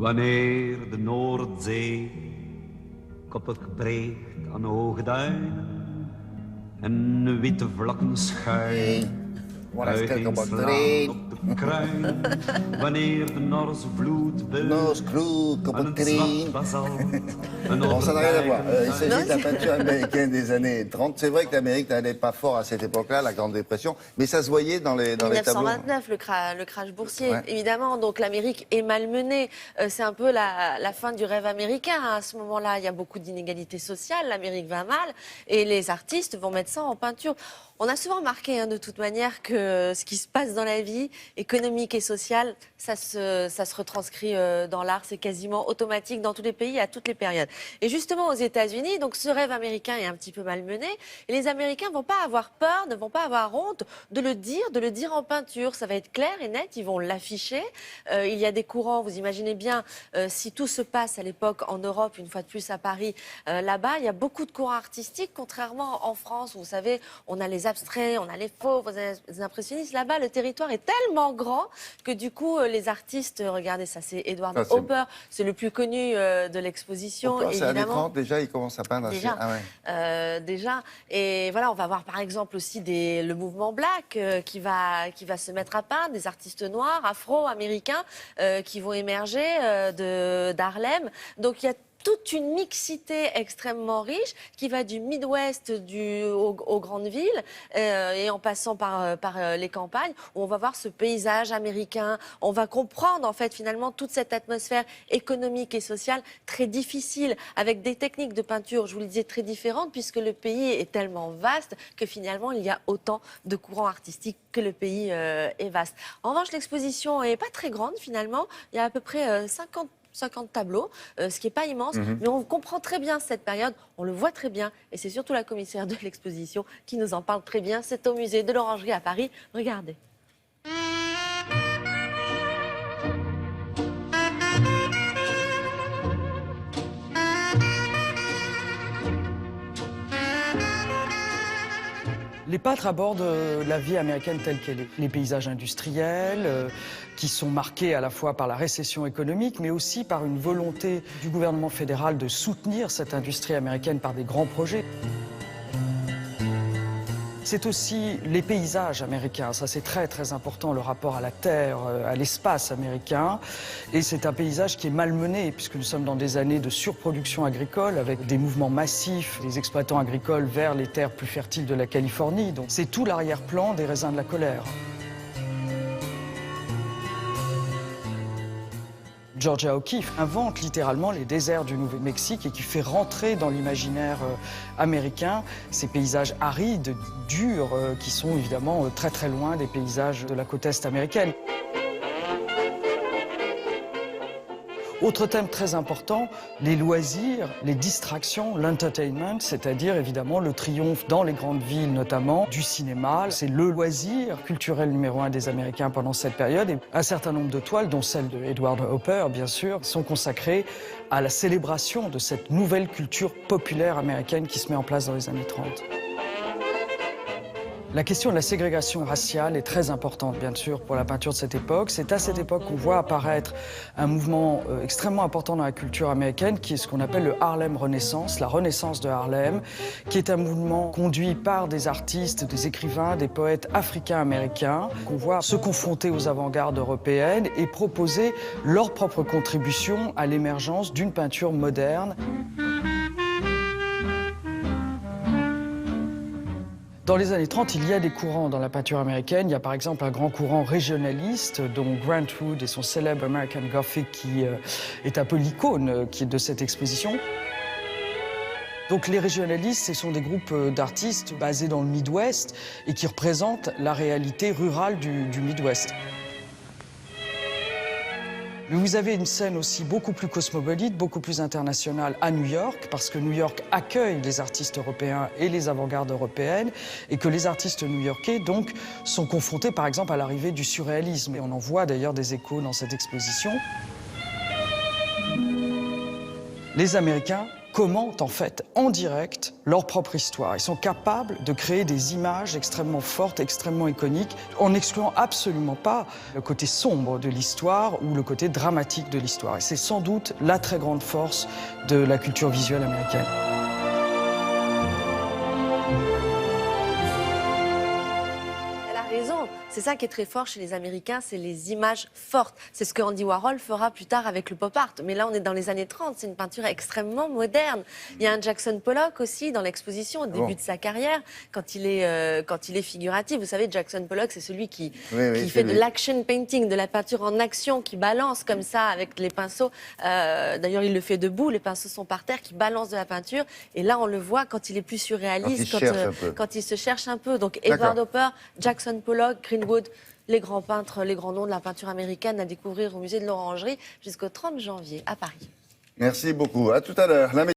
Wanneer de Noordzee koppig breekt aan hoge duinen en witte vlakken schuin uiteenslaan op de kruin. Wanneer de Norse vloed beult aan het zwart basalt. Bon, ça n'a rien à voir. Il s'agit de la peinture américaine des années 30. C'est vrai que l'Amérique n'allait pas fort à cette époque-là, la Grande Dépression, mais ça se voyait dans les tableaux. 1929, le crash boursier, ouais. Évidemment. Donc l'Amérique est malmenée. C'est un peu la fin du rêve américain. À ce moment-là, il y a beaucoup d'inégalités sociales. L'Amérique va mal et les artistes vont mettre ça en peinture. On a souvent remarqué, de toute manière, que ce qui se passe dans la vie économique et sociale, ça se retranscrit dans l'art. C'est quasiment automatique dans tous les pays, à toutes les périodes. Et justement, aux États-Unis, donc ce rêve américain est un petit peu malmené. Et les Américains ne vont pas avoir peur, ne vont pas avoir honte de le dire en peinture. Ça va être clair et net, ils vont l'afficher. Il y a des courants, vous imaginez bien, si tout se passe à l'époque en Europe, une fois de plus à Paris, là-bas, il y a beaucoup de courants artistiques, contrairement en France, où vous savez, on a les abstraits, on a les faux, les impressionnistes. Là-bas, le territoire est tellement grand que du coup, les artistes, regardez ça, c'est Edward Hopper, c'est le plus connu de l'exposition. C'est à l'écran, déjà, il commence à peindre déjà, déjà. Et voilà, on va voir par exemple aussi le mouvement Black qui va se mettre à peindre, des artistes noirs, afro-américains qui vont émerger d'Harlem. Donc il y a toute une mixité extrêmement riche qui va du Midwest aux grandes villes et en passant par les campagnes où on va voir ce paysage américain. On va comprendre en fait finalement toute cette atmosphère économique et sociale très difficile avec des techniques de peinture, je vous le disais, très différentes puisque le pays est tellement vaste que finalement il y a autant de courants artistiques que le pays est vaste. En revanche, l'exposition n'est pas très grande finalement. Il y a à peu près 50 tableaux, ce qui n'est pas immense, mais on comprend très bien cette période, on le voit très bien, et c'est surtout la commissaire de l'exposition qui nous en parle très bien. C'est au musée de l'Orangerie à Paris. Regardez. Les peintres abordent la vie américaine telle qu'elle est. Les paysages industriels, qui sont marqués à la fois par la récession économique, mais aussi par une volonté du gouvernement fédéral de soutenir cette industrie américaine par des grands projets. C'est aussi les paysages américains, ça c'est très très important, le rapport à la terre, à l'espace américain. Et c'est un paysage qui est malmené puisque nous sommes dans des années de surproduction agricole avec des mouvements massifs des exploitants agricoles vers les terres plus fertiles de la Californie. Donc c'est tout l'arrière-plan des raisins de la colère. Georgia O'Keeffe invente littéralement les déserts du Nouveau-Mexique et qui fait rentrer dans l'imaginaire américain ces paysages arides, durs, qui sont évidemment très très loin des paysages de la côte est américaine. Autre thème très important, les loisirs, les distractions, l'entertainment, c'est-à-dire évidemment le triomphe dans les grandes villes notamment du cinéma. C'est le loisir culturel numéro 1 des Américains pendant cette période. Et un certain nombre de toiles, dont celle de Edward Hopper bien sûr, sont consacrées à la célébration de cette nouvelle culture populaire américaine qui se met en place dans les années 30. La question de la ségrégation raciale est très importante, bien sûr, pour la peinture de cette époque. C'est à cette époque qu'on voit apparaître un mouvement extrêmement important dans la culture américaine, qui est ce qu'on appelle le Harlem Renaissance, la Renaissance de Harlem, qui est un mouvement conduit par des artistes, des écrivains, des poètes africains-américains, qu'on voit se confronter aux avant-gardes européennes et proposer leur propre contribution à l'émergence d'une peinture moderne. Dans les années 30, il y a des courants dans la peinture américaine. Il y a par exemple un grand courant régionaliste, dont Grant Wood et son célèbre American Gothic, qui est un peu l'icône de cette exposition. Donc les régionalistes, ce sont des groupes d'artistes basés dans le Midwest et qui représentent la réalité rurale du Midwest. Mais vous avez une scène aussi beaucoup plus cosmopolite, beaucoup plus internationale à New York, parce que New York accueille les artistes européens et les avant-gardes européennes, et que les artistes new-yorkais, donc, sont confrontés, par exemple, à l'arrivée du surréalisme. Et on en voit d'ailleurs des échos dans cette exposition. Les Américains commentent en fait en direct leur propre histoire. Ils sont capables de créer des images extrêmement fortes, extrêmement iconiques, en n'excluant absolument pas le côté sombre de l'histoire ou le côté dramatique de l'histoire. Et c'est sans doute la très grande force de la culture visuelle américaine. Elle a raison. C'est ça qui est très fort chez les Américains, c'est les images fortes. C'est ce que Andy Warhol fera plus tard avec le pop art. Mais là, on est dans les années 30, c'est une peinture extrêmement moderne. Il y a un Jackson Pollock aussi dans l'exposition au début de sa carrière, quand il est figuratif. Vous savez, Jackson Pollock, c'est celui qui fait de l'action painting, de la peinture en action, qui balance comme ça avec les pinceaux. D'ailleurs, il le fait debout, les pinceaux sont par terre, qui balance de la peinture. Et là, on le voit quand il est plus surréaliste, quand il se cherche un peu. Donc, Edward Hopper, Jackson Pollock, Greenwood, les grands peintres, les grands noms de la peinture américaine à découvrir au musée de l'Orangerie jusqu'au 30 janvier à Paris. Merci beaucoup. À tout à l'heure.